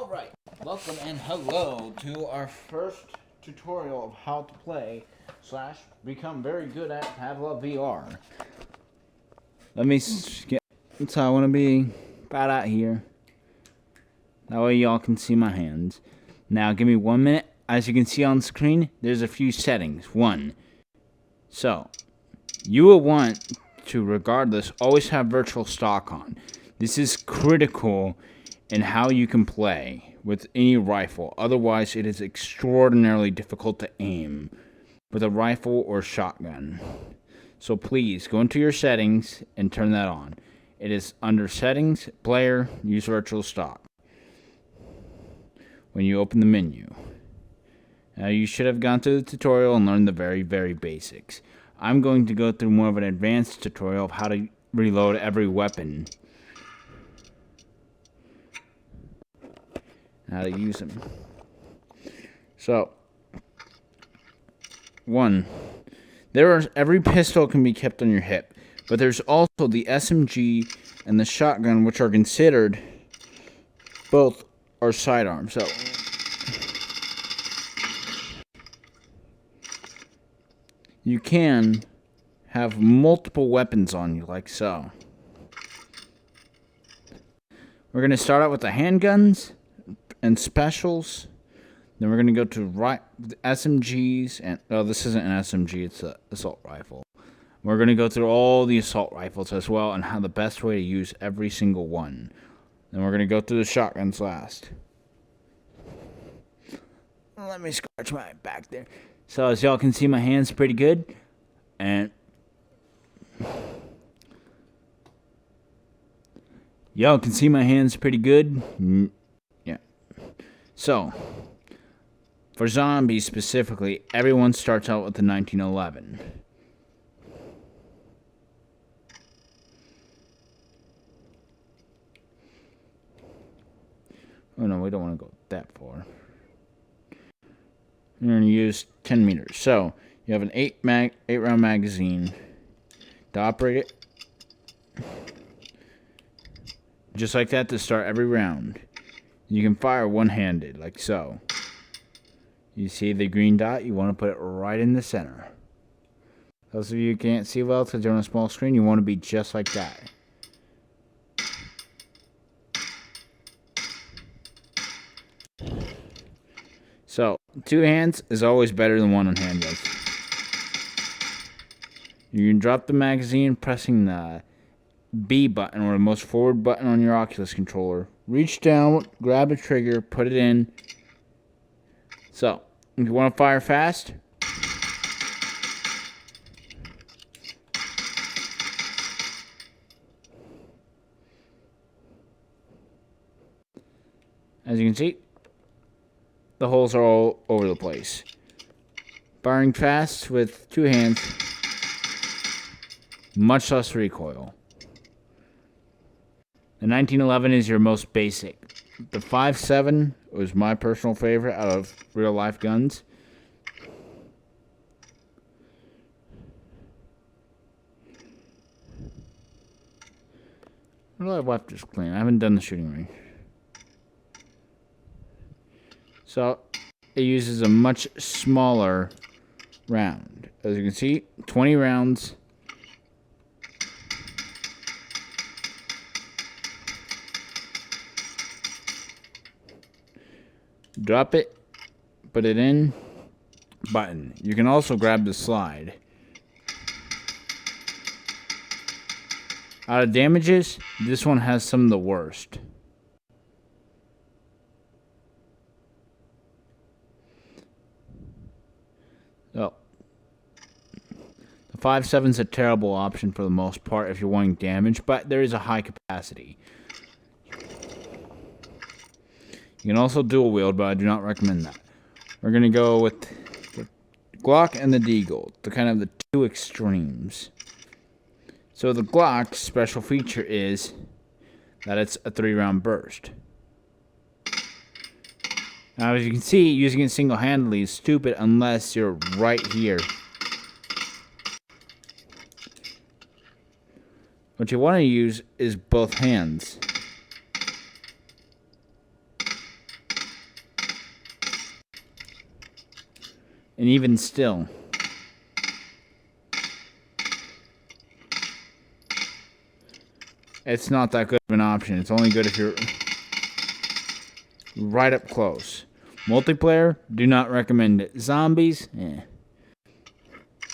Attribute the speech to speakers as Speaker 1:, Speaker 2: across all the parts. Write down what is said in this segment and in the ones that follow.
Speaker 1: Alright, welcome and hello to our first tutorial of how to play / become very good at Pavlov VR. Let me get, so I want to be about out here. That way y'all can see my hands. Now give me 1 minute. As you can see on screen, there's a few settings. So, you will want to, regardless, always have virtual stock on. This is critical in how you can play with any rifle. Otherwise, it is extraordinarily difficult to aim with a rifle or shotgun. So please, go into your settings and turn that on. It is under Settings, Player, Use Virtual Stock. When you open the menu. Now you should have gone through the tutorial and learned the very, very basics. I'm going to go through more of an advanced tutorial of how to reload every weapon. How to use them. So, every pistol can be kept on your hip, but there's also the SMG and the shotgun, which are considered both are sidearms. So, you can have multiple weapons on you, like so. We're going to start out with the handguns and specials. Then we're going to go to the SMGs. And this isn't an SMG, it's an assault rifle. We're going to go through all the assault rifles as well and how the best way to use every single one. Then we're going to go through the shotguns last. Let me scratch my back there. So as y'all can see, my hand's pretty good. And y'all can see my hand's pretty good. Yeah. So, for zombies specifically, everyone starts out with the 1911. Oh no, we don't want to go that far. You're going to use 10 meters. So, you have an 8-round magazine to operate it. Just like that to start every round. You can fire one-handed, like so. You see the green dot? You want to put it right in the center. Those of you who can't see well because you're on a small screen, you want to be just like that. So, 2 hands is always better than 1 on handguns. You can drop the magazine pressing the B button or the most forward button on your Oculus controller. Reach down, grab a trigger, put it in. So, if you want to fire fast, as you can see, the holes are all over the place. Firing fast with 2 hands, much less recoil. The 1911 is your most basic. The 5.7 was my personal favorite out of real-life guns. Well, I've left this clean. I haven't done the shooting range. So, it uses a much smaller round. As you can see, 20 rounds. Drop it, put it in, button. You can also grab the slide. Out of damages, this one has some of the worst. So, the 5.7 is a terrible option for the most part if you're wanting damage, but there is a high capacity. You can also dual wield, but I do not recommend that. We're going to go with the Glock and the Deagle, the kind of the 2 extremes. So the Glock's special feature is that it's a 3-round burst. Now as you can see, using it single-handedly is stupid unless you're right here. What you want to use is both hands. And even still, it's not that good of an option. It's only good if you're right up close. Multiplayer, do not recommend it. Zombies, I'm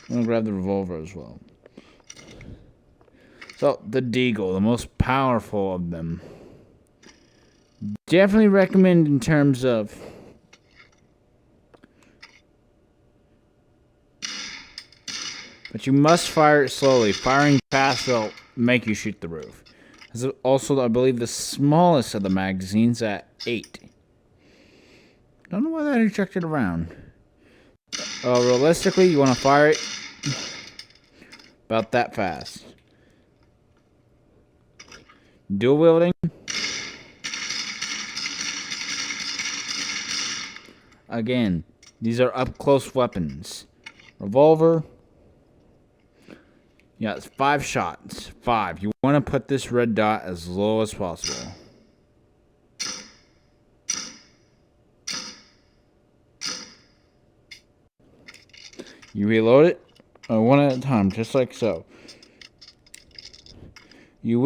Speaker 1: gonna grab the revolver as well. So, the Deagle, the most powerful of them. Definitely recommend in terms of but you must fire it slowly. Firing fast will make you shoot the roof. This is also, I believe, the smallest of the magazines at 8. Don't know why that ejected around. Realistically, you want to fire it about that fast. Dual wielding. Again, these are up close weapons. Revolver. Yeah, it's 5 shots. 5. You want to put this red dot as low as possible. You reload it one at a time, just like so. You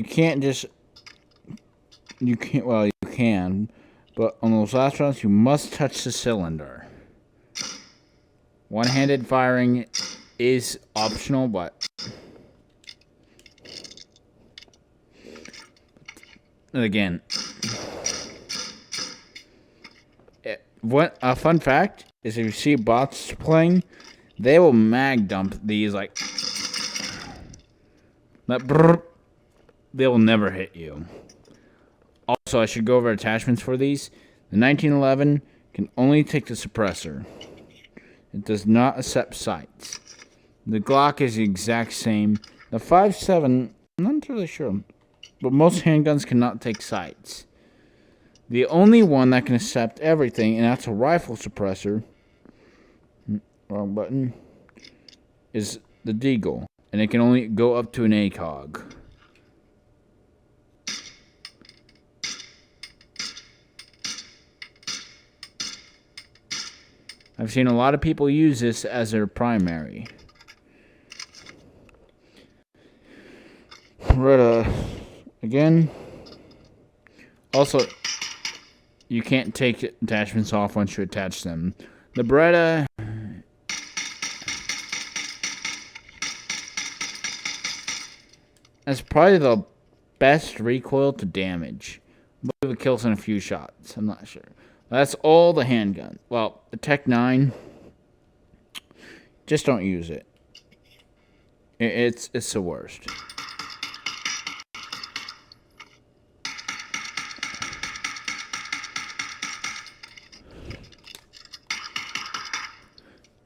Speaker 1: can't, well, you can, but on those last rounds, you must touch the cylinder. One-handed firing is optional, but again, what a fun fact is if you see bots playing, they will mag dump these like that. They will never hit you. Also, I should go over attachments for these. The 1911 can only take the suppressor. It does not accept sights. The Glock is the exact same. The 5.7, I'm not entirely sure, but most handguns cannot take sights. The only one that can accept everything, and that's a rifle suppressor, wrong button, is the Deagle, and it can only go up to an ACOG. I've seen a lot of people use this as their primary. Again. Also, you can't take attachments off once you attach them. The Beretta is probably the best recoil to damage. I believe it kills in a few shots. I'm not sure. That's all the handgun. Well, the Tech 9, just don't use it. It's the worst.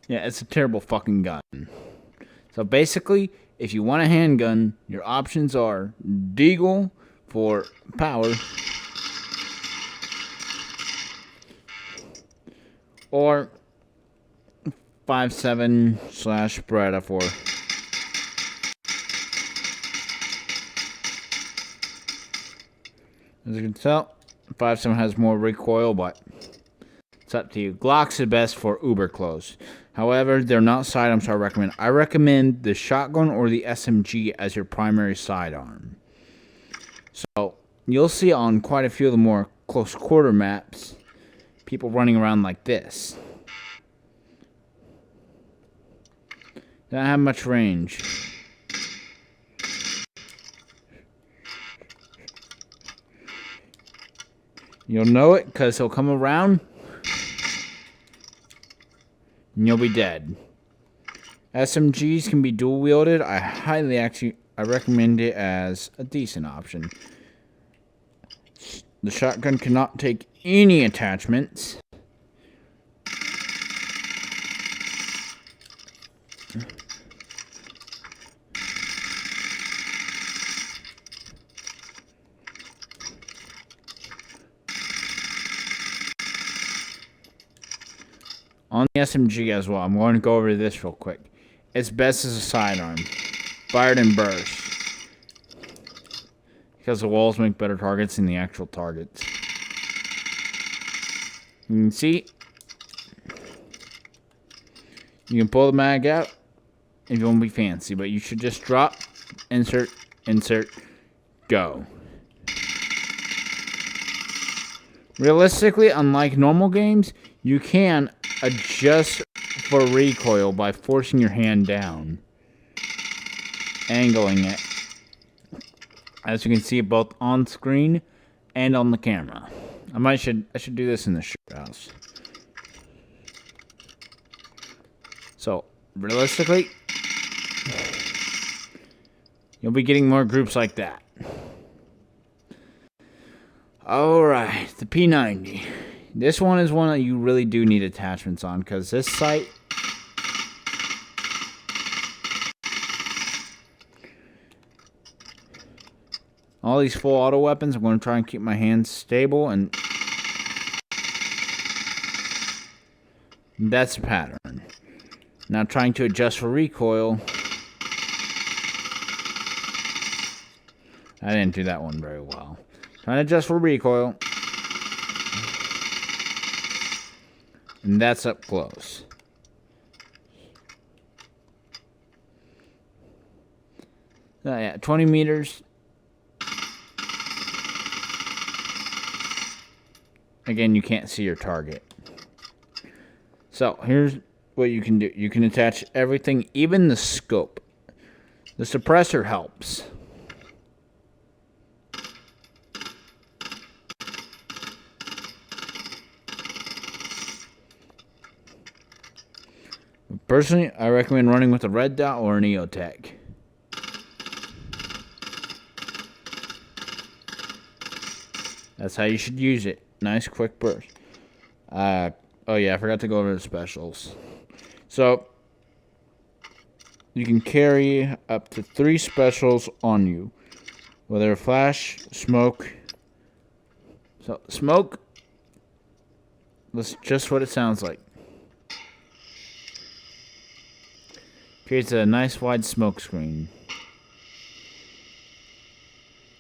Speaker 1: Yeah, it's a terrible fucking gun. So basically, if you want a handgun, your options are Deagle for power, or 5.7 / Beretta for as you can tell, 5.7 has more recoil, but it's up to you. Glock's the best for uber close. However, they're not sidearms I recommend. I recommend the shotgun or the SMG as your primary sidearm. So, you'll see on quite a few of the more close quarter maps, people running around like this. They don't have much range. You'll know it because he'll come around and you'll be dead. SMGs can be dual wielded. I recommend it as a decent option. The shotgun cannot take any attachments. On the SMG as well, I'm going to go over this real quick. It's best as a sidearm. Fired in bursts. Because the walls make better targets than the actual targets. You can see, You can pull the mag out if you want to be fancy, but you should just drop, insert, insert, go. Realistically, unlike normal games, you can adjust for recoil by forcing your hand down, angling it, as you can see both on screen and on the camera. I should do this in the shoot house. So realistically, you'll be getting more groups like that. Alright, the P90. This one is one that you really do need attachments on, because this sight, all these full auto weapons, I'm going to try and keep my hands stable, and that's the pattern. Now trying to adjust for recoil, I didn't do that one very well. Trying to adjust for recoil, and that's up close. So yeah, 20 meters. Again, you can't see your target. So here's what you can do. You can attach everything, even the scope. The suppressor helps. Personally, I recommend running with a red dot or an EOTech. That's how you should use it. Nice quick burst. Oh yeah, I forgot to go over the specials. So, you can carry up to 3 specials on you. Whether flash, smoke. So, smoke, that's just what it sounds like. Creates a nice wide smoke screen.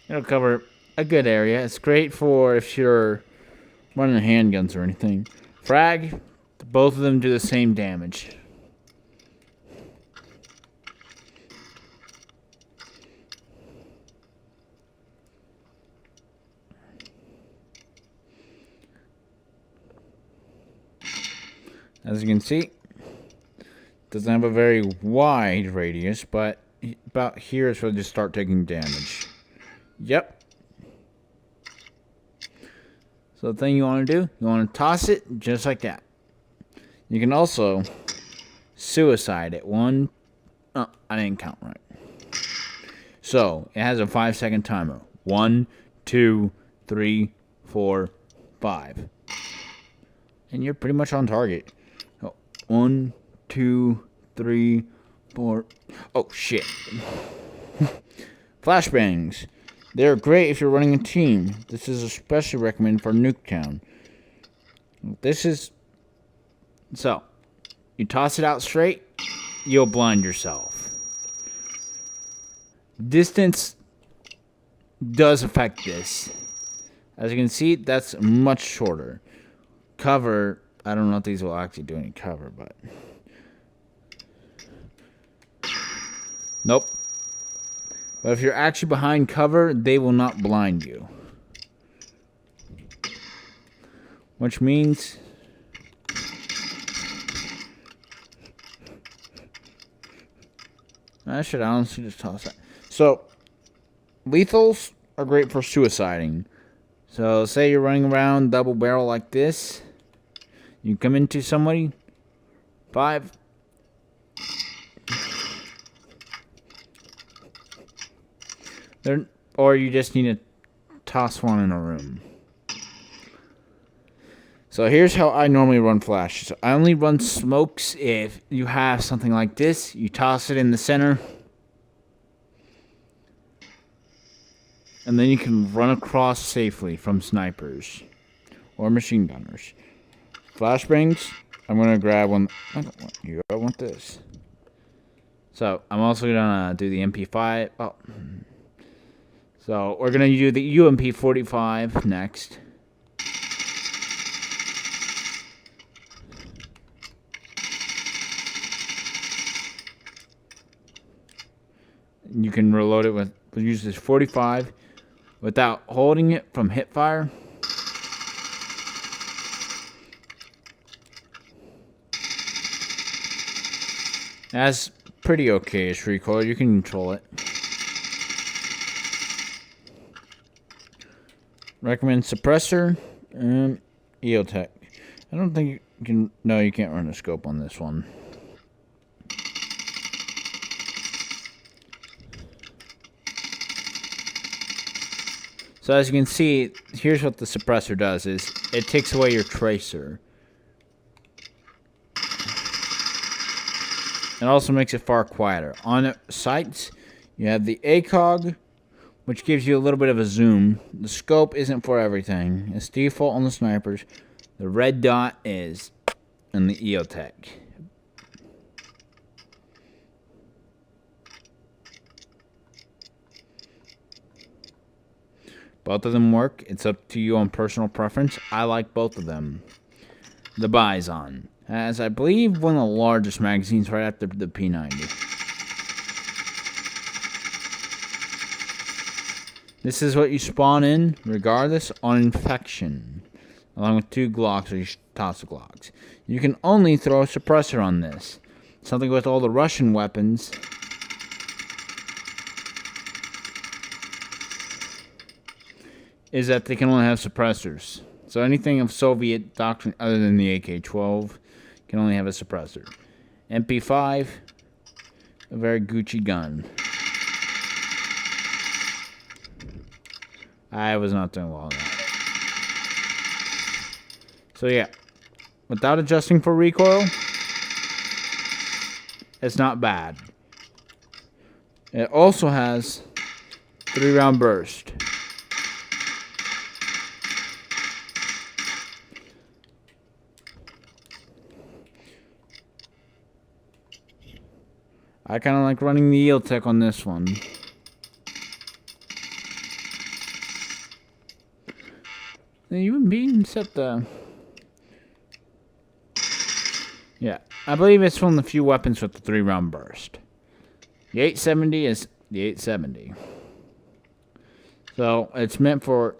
Speaker 1: It'll cover a good area. It's great for if you're running handguns or anything. Frag, both of them do the same damage. As you can see, doesn't have a very wide radius, but about here is where they start taking damage. Yep. So the thing you want to do, you want to toss it just like that. You can also suicide it. Oh, I didn't count right. So it has a 5-second timer. 1, 2, 3, 4, 5. And you're pretty much on target. 1, 2, 3, 4. Oh, shit. Flashbangs. They're great if you're running a team. This is especially recommended for Nuketown. So, you toss it out straight, you'll blind yourself. Distance does affect this. As you can see, that's much shorter. Cover, I don't know if these will actually do any cover, but nope. But if you're actually behind cover, they will not blind you. Which means I should honestly just toss that. So, lethals are great for suiciding. So, say you're running around double barrel like this. You come into somebody. 5. Or you just need to toss one in a room. So here's how I normally run flashes. I only run smokes if you have something like this. You toss it in the center. And then you can run across safely from snipers or machine gunners. Flashbangs, I'm going to grab one. I don't want you. I want this. So I'm also going to do the MP5. Oh. So we're going to do the UMP45 next. You can reload it with use this 45 without holding it from hip fire. That's pretty okay-ish recoil. You can control it. Recommend suppressor and EOTech. I don't think you can. No, you can't run a scope on this one. So as you can see, here's what the suppressor does: is it takes away your tracer. It also makes it far quieter. On sights, you have the ACOG, which gives you a little bit of a zoom. The scope isn't for everything. It's default on the snipers. The red dot is in the EOTech. Both of them work. It's up to you on personal preference. I like both of them. The Bison has, I believe, one of the largest magazines right after the P90. This is what you spawn in, regardless, on infection, along with 2 Glocks or Tasa Glocks. You can only throw a suppressor on this. Something with all the Russian weapons is that they can only have suppressors. So anything of Soviet doctrine other than the AK-12 can only have a suppressor. MP5, a very Gucci gun. I was not doing well on that. So yeah, without adjusting for recoil, it's not bad. It also has 3-round burst. I kind of like running the EOTech on this one. You would be set the... Yeah, I believe it's one of the few weapons with the 3-round burst. The 870 is the 870. So, it's meant for...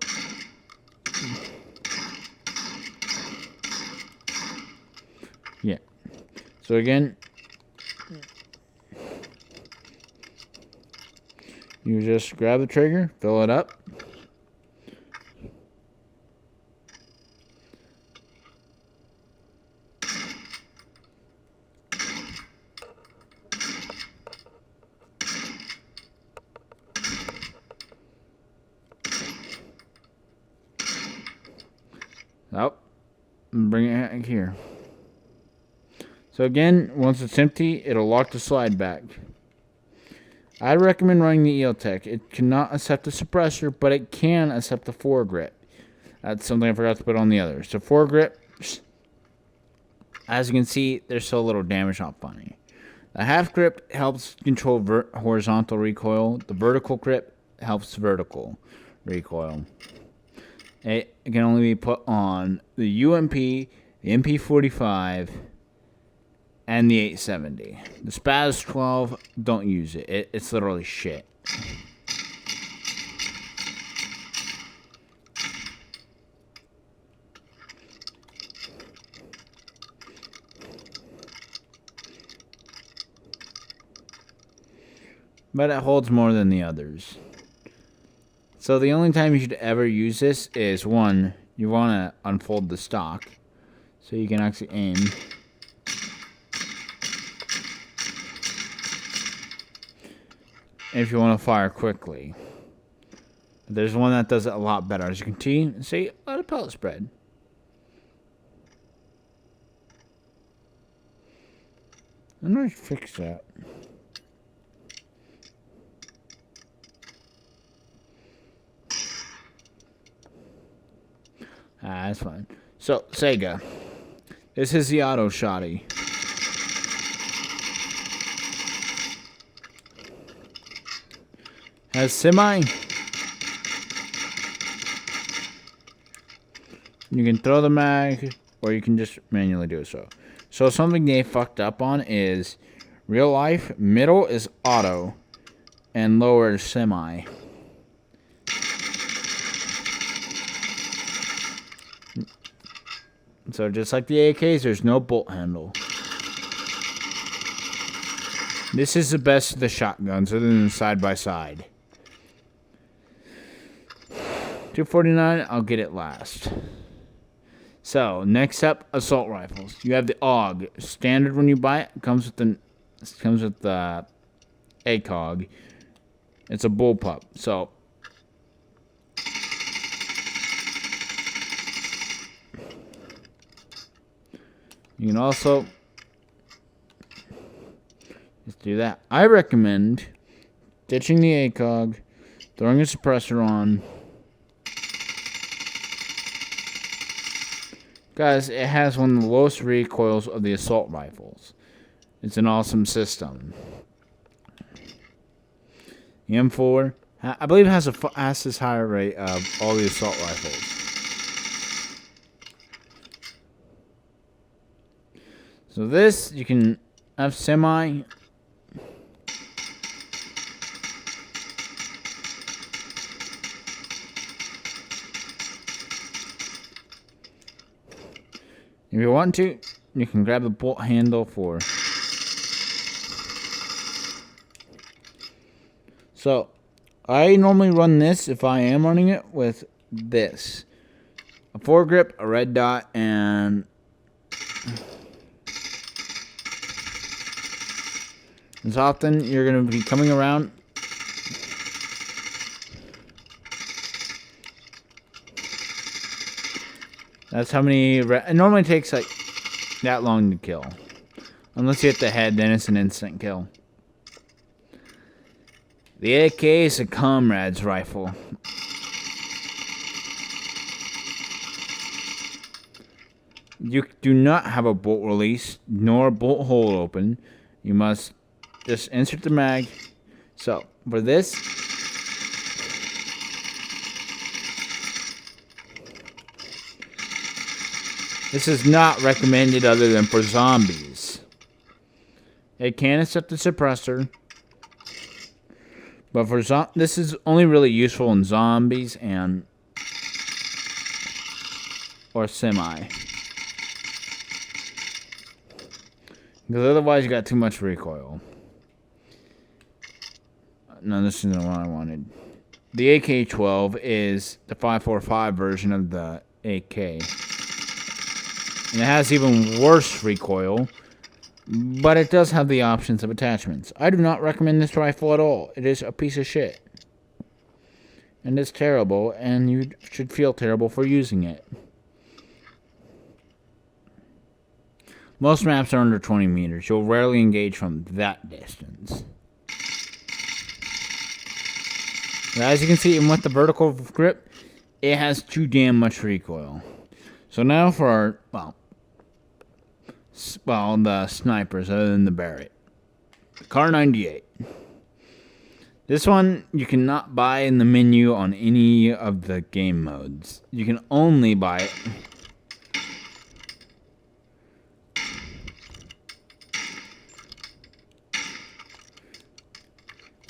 Speaker 1: Yeah. So again... You just grab the trigger, fill it up. Oh, bring it here. So again, once it's empty, it'll lock the slide back. I recommend running the EOTech. It cannot accept the suppressor, but it can accept the foregrip. That's something I forgot to put on the other. So foregrips, as you can see, there's so little damage, not funny. The half grip helps control horizontal recoil. The vertical grip helps vertical recoil. It can only be put on the UMP, the MP45, and the 870. The Spaz 12, don't use it. It's literally shit. But it holds more than the others. So the only time you should ever use this is, one, you want to unfold the stock so you can actually aim. If you want to fire quickly. There's one that does it a lot better. As you can see, a lot of pellet spread. I'm going to fix that. That's fine. So, Sega. This is the auto shotty. Has semi. You can throw the mag, or you can just manually do so. So something they fucked up on is real life, middle is auto, and lower semi. So just like the AKs, there's no bolt handle. This is the best of the shotguns other than side by side. 249, I'll get it last. So, next up, assault rifles. You have the AUG. Standard when you buy it. Comes with the ACOG. It's a bullpup. So, you can also just do that. I recommend ditching the ACOG, throwing a suppressor on. Guys, it has one of the lowest recoils of the assault rifles. It's an awesome system. The M4, I believe, has the fastest higher rate of all the assault rifles. So this, you can have semi. If you want to, you can grab the bolt handle for. So, I normally run this, if I am running it, with this. A foregrip, a red dot, and as often you're going to be coming around. That's how many. It normally takes like that long to kill. Unless you hit the head, then it's an instant kill. The AK is a comrade's rifle. You do not have a bolt release nor a bolt hole open. You must just insert the mag. So for this, this is not recommended other than for zombies. It can accept the suppressor, but for this is only really useful in zombies and or semi. Because otherwise you got too much recoil. No, this isn't what I wanted. The AK-12 is the 545 version of the AK. And it has even worse recoil, but it does have the options of attachments. I do not recommend this rifle at all. It is a piece of shit. And it's terrible, and you should feel terrible for using it. Most maps are under 20 meters. You'll rarely engage from that distance. But as you can see, even with the vertical grip, it has too damn much recoil. So now for our, the snipers other than the Barrett. The Kar 98. This one you cannot buy in the menu on any of the game modes. You can only buy it.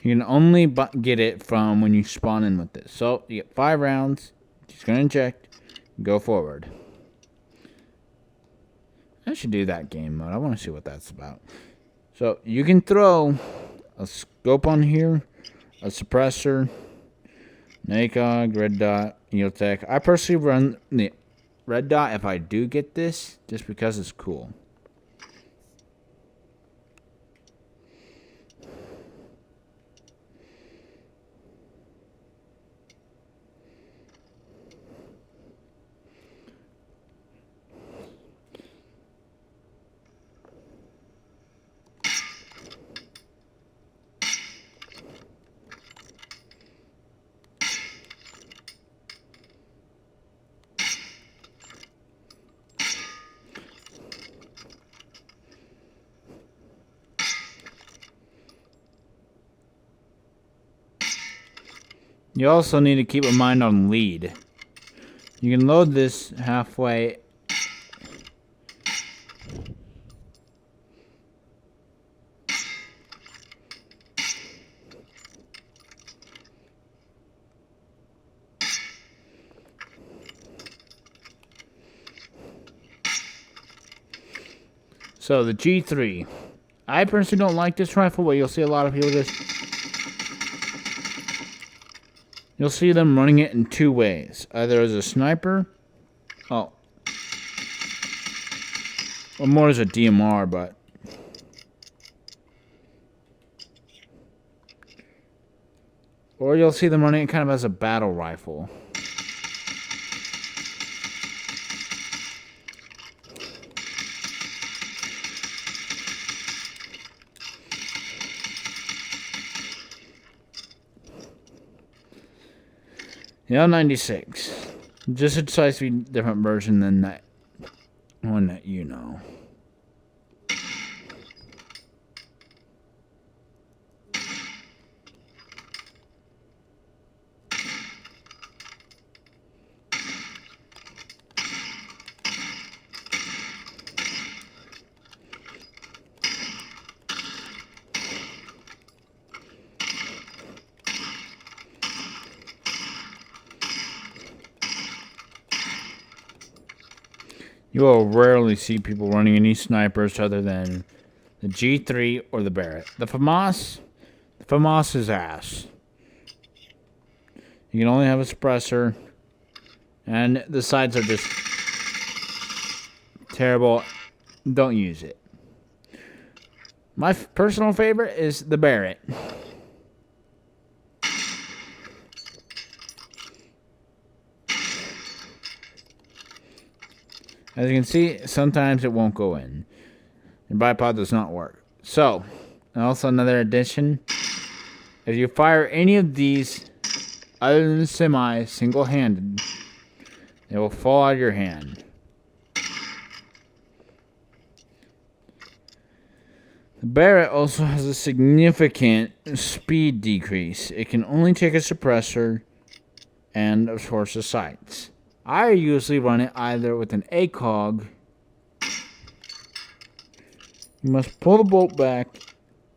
Speaker 1: You can only get it from when you spawn in with this. So you get 5 rounds. Just gonna inject. Go forward. I should do that game mode. I want to see what that's about. So you can throw a scope on here, a suppressor, an ACOG, red dot, EOTech. I personally run the red dot if I do get this, just because it's cool. You also need to keep in mind on lead. You can load this halfway. So the G3. I personally don't like this rifle, but you'll see a lot of people just... You'll see them running it in two ways. Either as a sniper... Oh. Or more as a DMR, but... Or you'll see them running it kind of as a battle rifle. The L96. Just a slightly different version than that one that you know. You will rarely see people running any snipers other than the G3 or the Barrett. The FAMAS is ass. You can only have a suppressor, and the sides are just terrible. Don't use it. My personal favorite is the Barrett. As you can see, sometimes it won't go in. Your bipod does not work. So, and also another addition. If you fire any of these other than semi single-handed, it will fall out of your hand. The Barrett also has a significant speed decrease. It can only take a suppressor and, of course, the sights. I usually run it either with an ACOG. You must pull the bolt back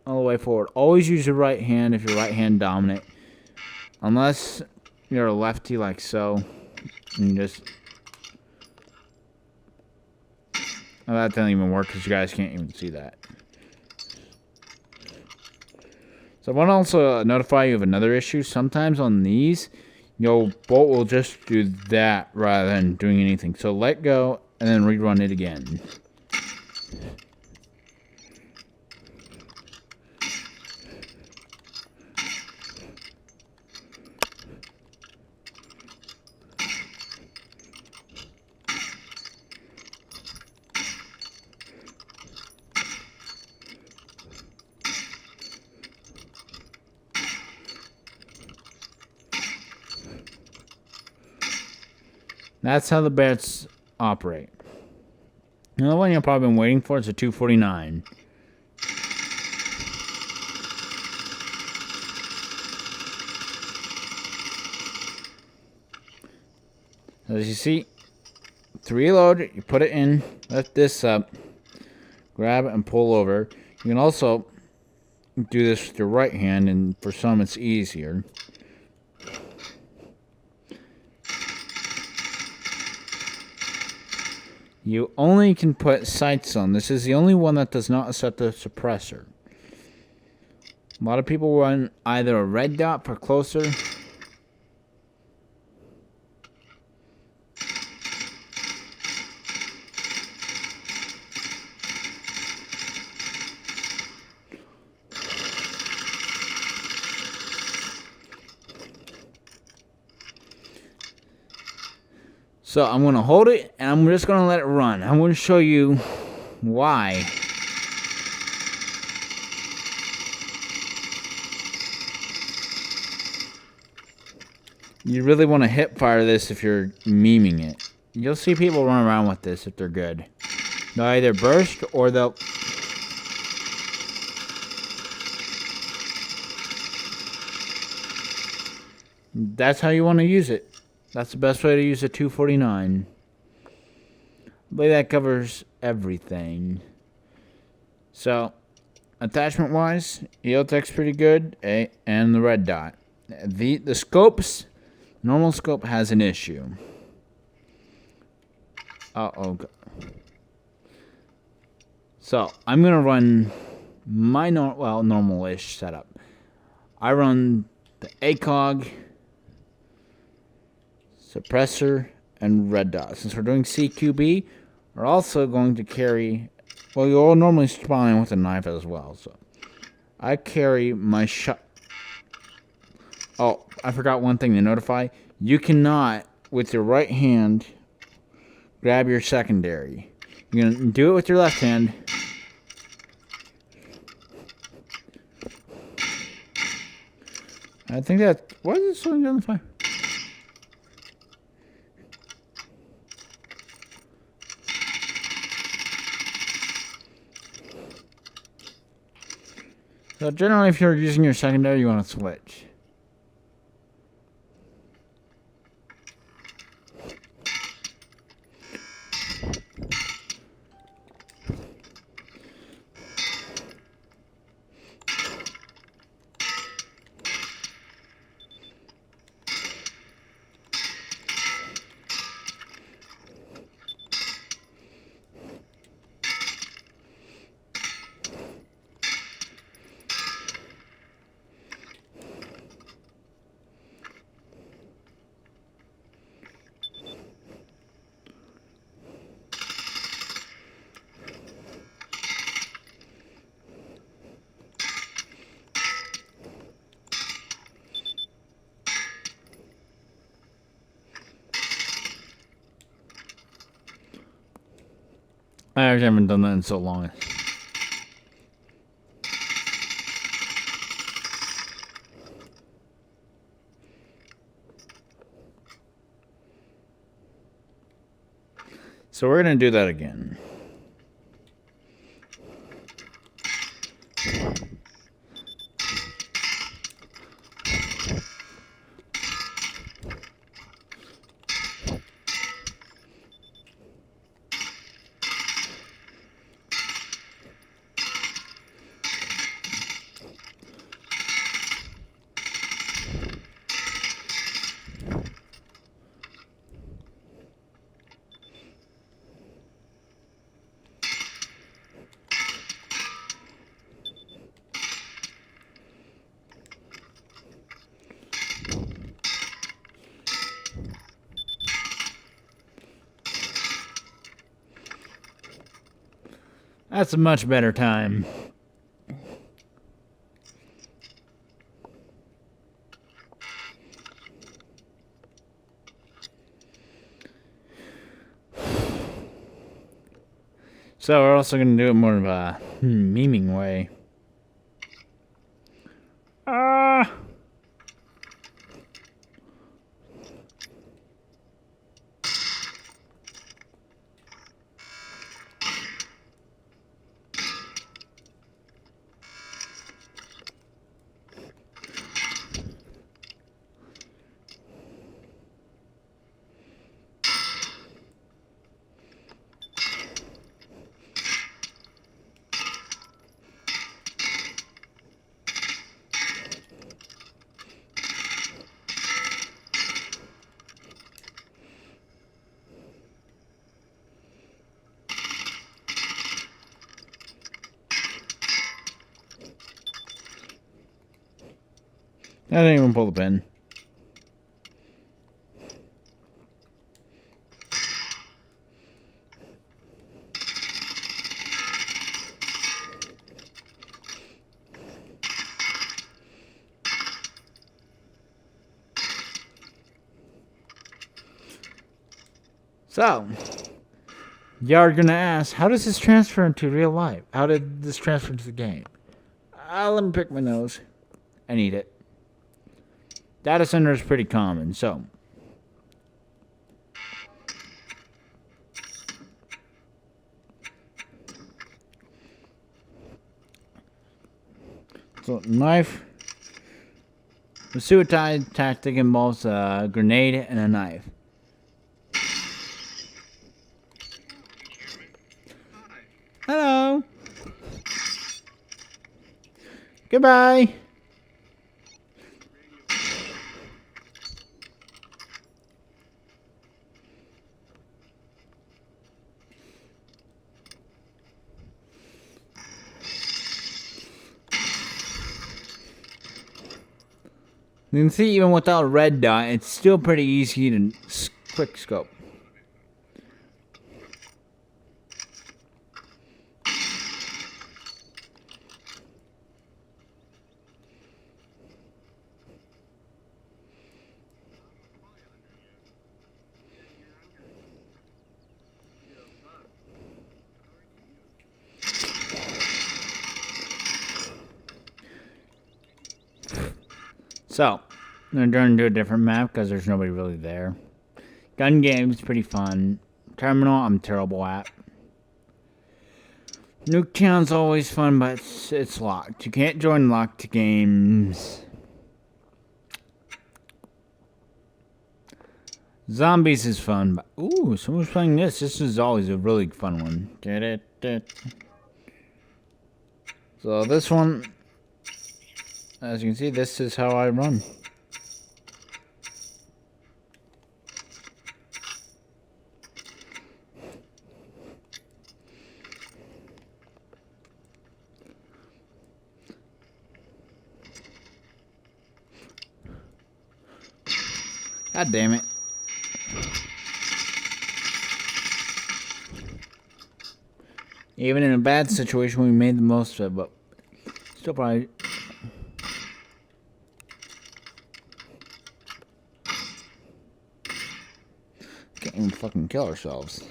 Speaker 1: all the way forward. Always use your right hand if you're right hand dominant. Unless you're a lefty like so. And you just... Oh, that doesn't even work because you guys can't even see that. So I want to also notify you of another issue. Sometimes on these... Your bolt will just do that rather than doing anything. So let go and then rerun it again. That's how the Barretts operate. Another one you've probably been waiting for is a 249. As you see, to reload, you put it in, lift this up, grab it and pull over. You can also do this with your right hand, and for some it's easier. You only can put sights on. This is the only one that does not accept a suppressor. A lot of people run either a red dot for closer. So I'm going to hold it, and I'm just going to let it run. I'm going to show you why. You really want to hip fire this if you're memeing it. You'll see people run around with this if they're good. They'll either burst or they'll... That's how you want to use it. That's the best way to use a 249. I believe that covers everything. So, attachment wise, EOTech's pretty good, and the red dot. The scopes, normal scope has an issue. So I'm gonna run my normal-ish setup. I run the ACOG, suppressor, and red dot. Since we're doing CQB, we're also going to carry. Well, you'll normally spawn in with a knife as well. So I carry my shot. Oh, I forgot one thing to notify. You cannot, with your right hand, grab your secondary. You're gonna do it with your left hand. I think that. Why is it slowing down the fire? So generally, if you're using your secondary, you want to switch. I actually haven't done that in so long. So we're going to do that again. That's a much better time. So we're also going to do it more of a memeing way. I didn't even pull the pin. So, you're gonna ask, how does this transfer into real life? How did this transfer into the game? Let me pick my nose and eat it. Data center is pretty common, so. So, knife. The suicide tactic involves a grenade and a knife. Hello. Goodbye. You can see even without a red dot, it's still pretty easy to quick scope. So, I'm going to do a different map because there's nobody really there. Gun game's pretty fun. Terminal, I'm terrible at. Nuketown's always fun, but it's locked. You can't join locked games. Zombies is fun, but ooh, someone's playing this. This is always a really fun one. So this one, as you can see, this is how I run. God damn it. Even in a bad situation, we made the most of it, but still probably... Can't even fucking kill ourselves.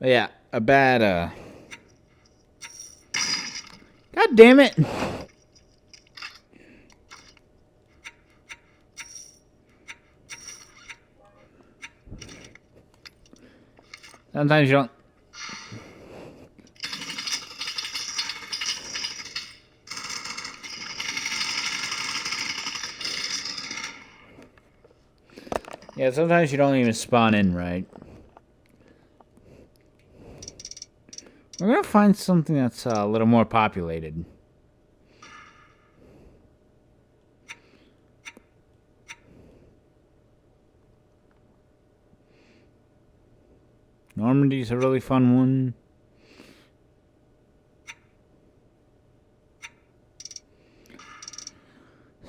Speaker 1: But yeah, a bad, God damn it! Sometimes you don't... Yeah, sometimes you don't even spawn in right. We're gonna find something that's a little more populated. Normandy's a really fun one.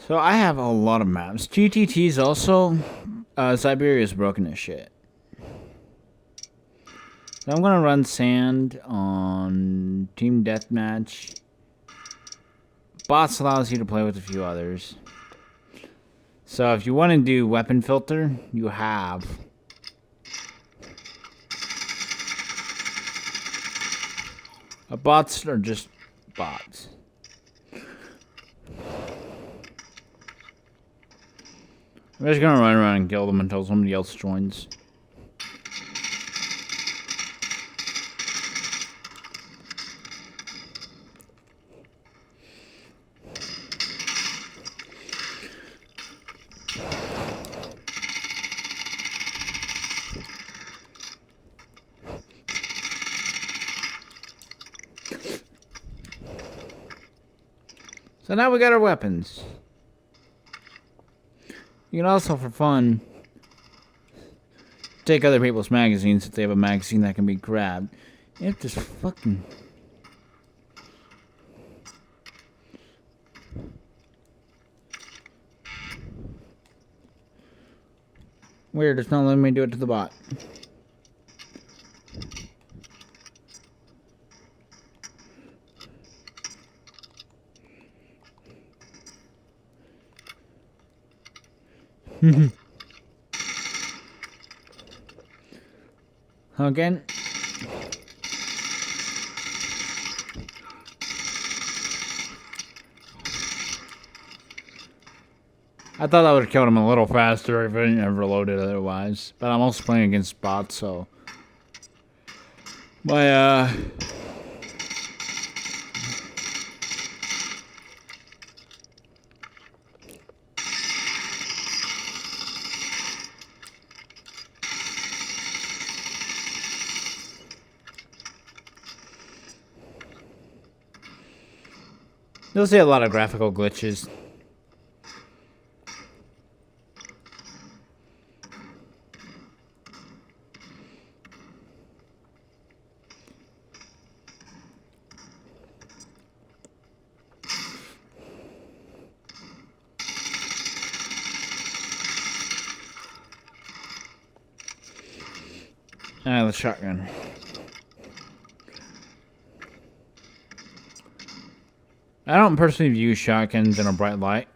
Speaker 1: So I have a lot of maps. GTT's also... Siberia's broken as shit. So I'm gonna run sand on Team Deathmatch. Bots allows you to play with a few others. So if you want to do weapon filter, you have... bots are just bots. I'm just gonna run around and kill them until somebody else joins. So now we got our weapons. You can also, for fun, take other people's magazines if they have a magazine that can be grabbed. You have to fucking... Weird, it's not letting me do it to the bot. Again. I thought I would have killed him a little faster if I didn't ever load it otherwise. But I'm also playing against bots, so... My, You'll see a lot of graphical glitches. The shotgun. I don't personally view shotguns in a bright light.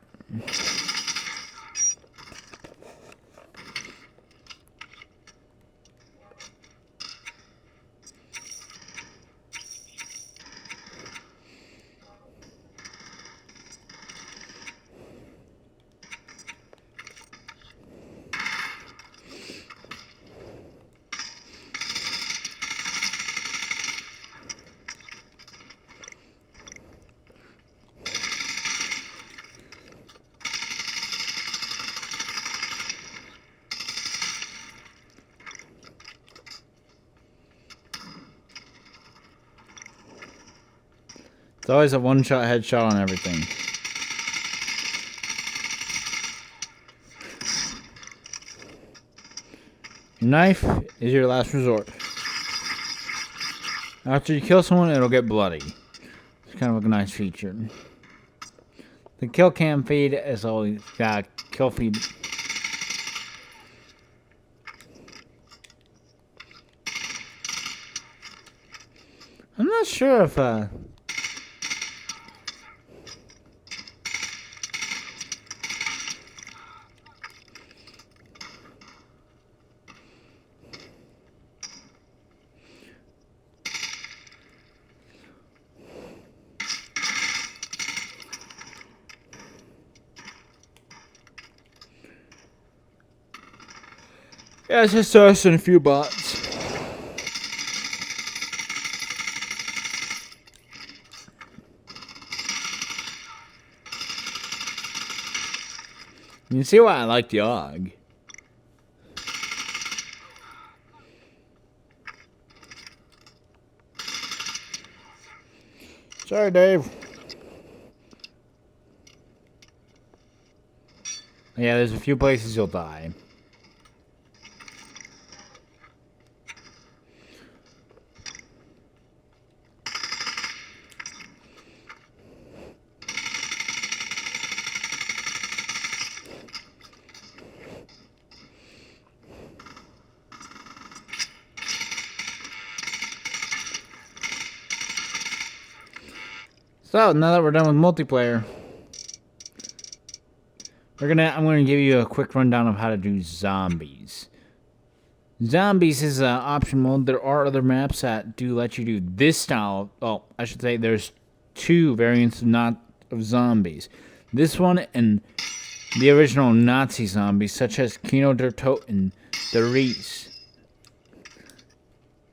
Speaker 1: It's always a one-shot headshot on everything. Your knife is your last resort. After you kill someone, it'll get bloody. It's kind of a nice feature. The kill cam feed is always got kill feed. I'm not sure if yeah, it's just us and a few bots. You can see why I like the AUG. Sorry, Dave. Yeah, there's a few places you'll die. So now that we're done with multiplayer, I'm gonna give you a quick rundown of how to do zombies. Zombies is an option mode. There are other maps that do let you do this style. Oh, I should say there's two variants of zombies. This one and the original Nazi zombies, such as Kino der Tod and the Reese.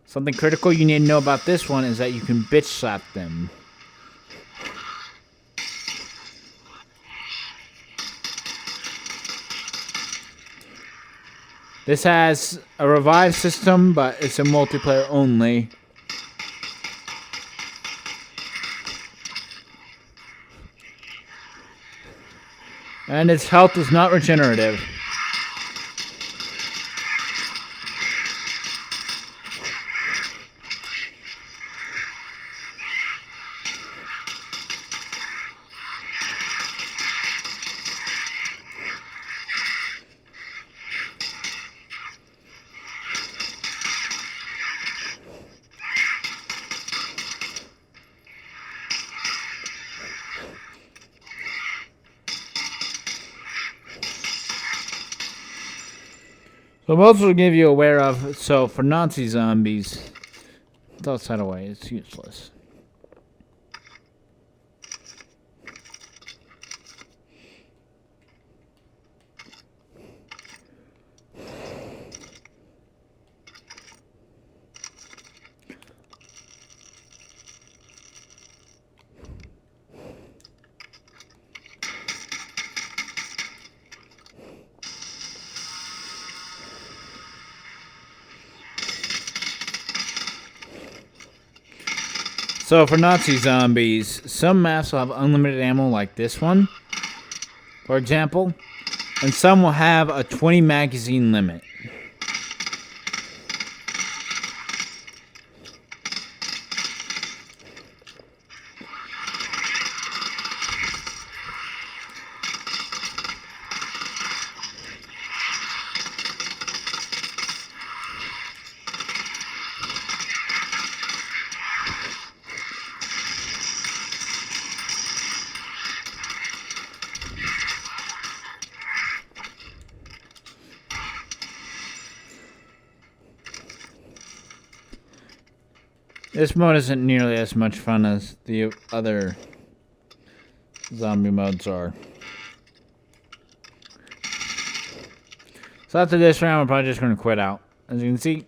Speaker 1: Something critical you need to know about this one is that you can bitch slap them. This has a revive system, but it's a multiplayer only. And its health is not regenerative. So I'm also to give you aware of, so for Nazi zombies, toss that away, it's useless. So for Nazi zombies, some maps will have unlimited ammo like this one, for example, and some will have a 20 magazine limit. This mode isn't nearly as much fun as the other zombie modes are. So after this round, we're probably just going to quit out. As you can see.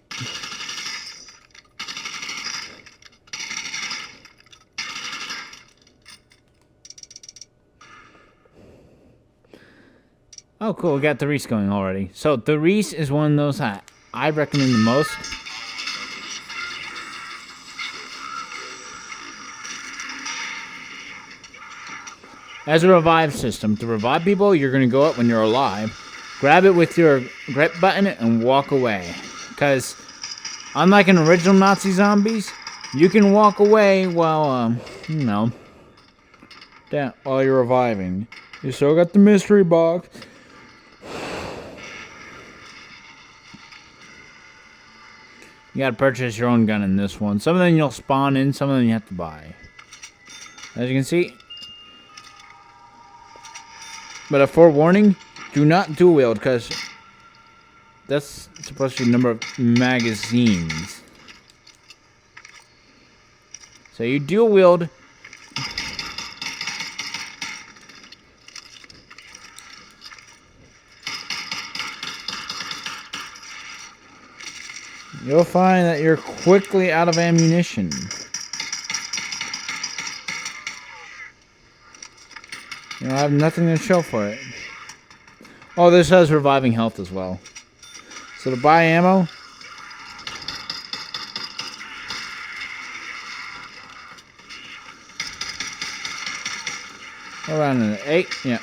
Speaker 1: Oh, cool. We got the Reese going already. So the Reese is one of those I recommend the most. As a revive system. To revive people, you're going to go up when you're alive. Grab it with your grip button and walk away. Because, unlike in original Nazi zombies, you can walk away while, while you're reviving. You still got the mystery box. You gotta purchase your own gun in this one. Some of them you'll spawn in, some of them you have to buy. As you can see. But a forewarning, do not dual wield, because that's supposed to be the number of magazines. So you dual wield. You'll find that you're quickly out of ammunition. You know, I have nothing to show for it. Oh, this has reviving health as well. So to buy ammo, around an 8, yeah.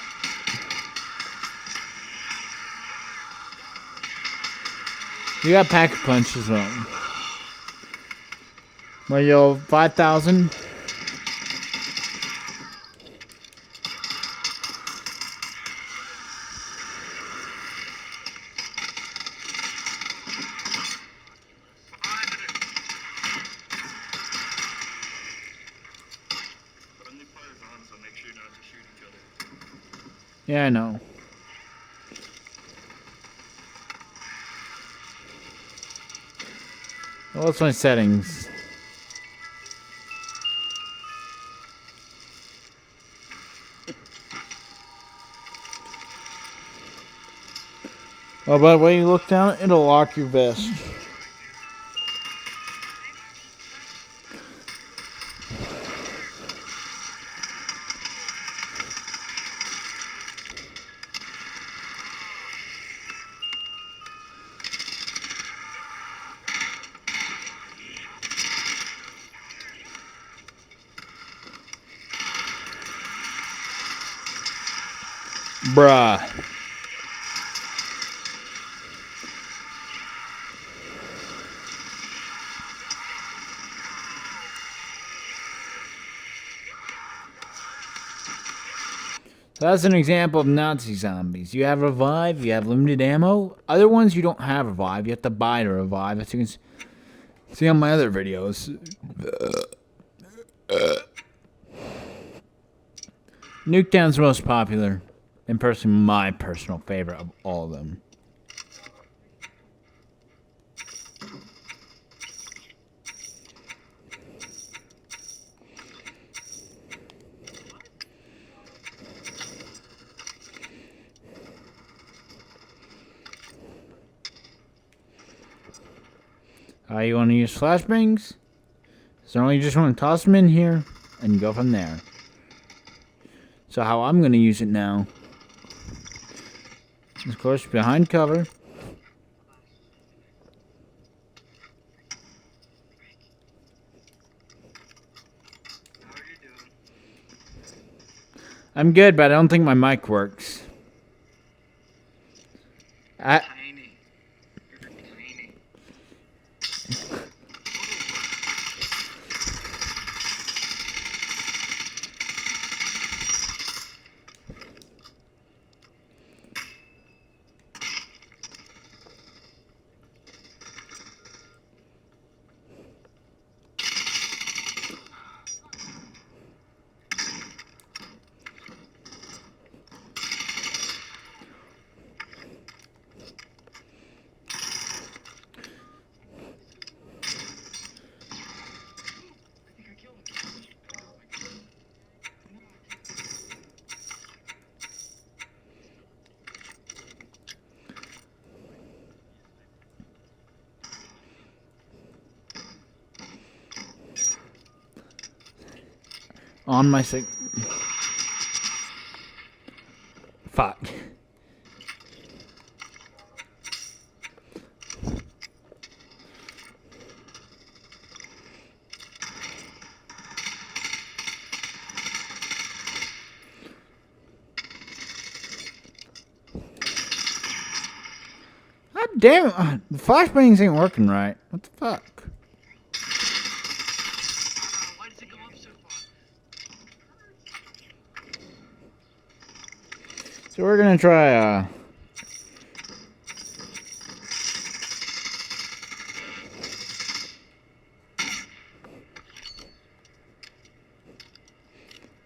Speaker 1: You got pack a punch as well. Well, you'll 5,000. Yeah, I know. Well, what's my settings? Oh, by the way you look down, it'll lock your vest. Bruh. So that's an example of Nazi zombies. You have revive, you have limited ammo. Other ones you don't have revive, you have to buy to revive. As you can see on my other videos. Nuketown's the most popular. And personally, my personal favorite of all of them. You want to use flashbangs? So you just want to toss them in here and go from there. So how I'm going to use it now is, of course, behind cover. I'm good, but I don't think my mic works. on my sig. Fuck. God damn it. The flashbangs ain't working right. What the fuck?
Speaker 2: Why does it go up so far?
Speaker 1: So we're gonna try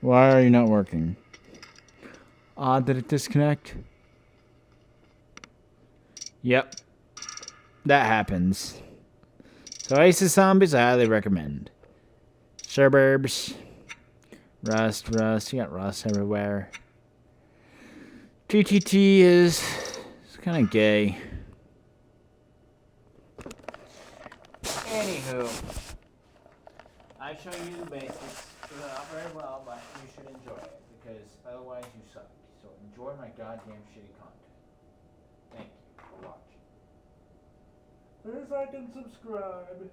Speaker 1: why are you not working? Did it disconnect? Yep. That happens. So Ace of Zombies, I highly recommend. Suburbs. Rust. You got rust everywhere. TTT is kind of gay. Anywho. I show you the basics. Not very well, but you should enjoy it. Because otherwise you suck. So enjoy my goddamn shitty content. Thank you for watching. Please like and subscribe.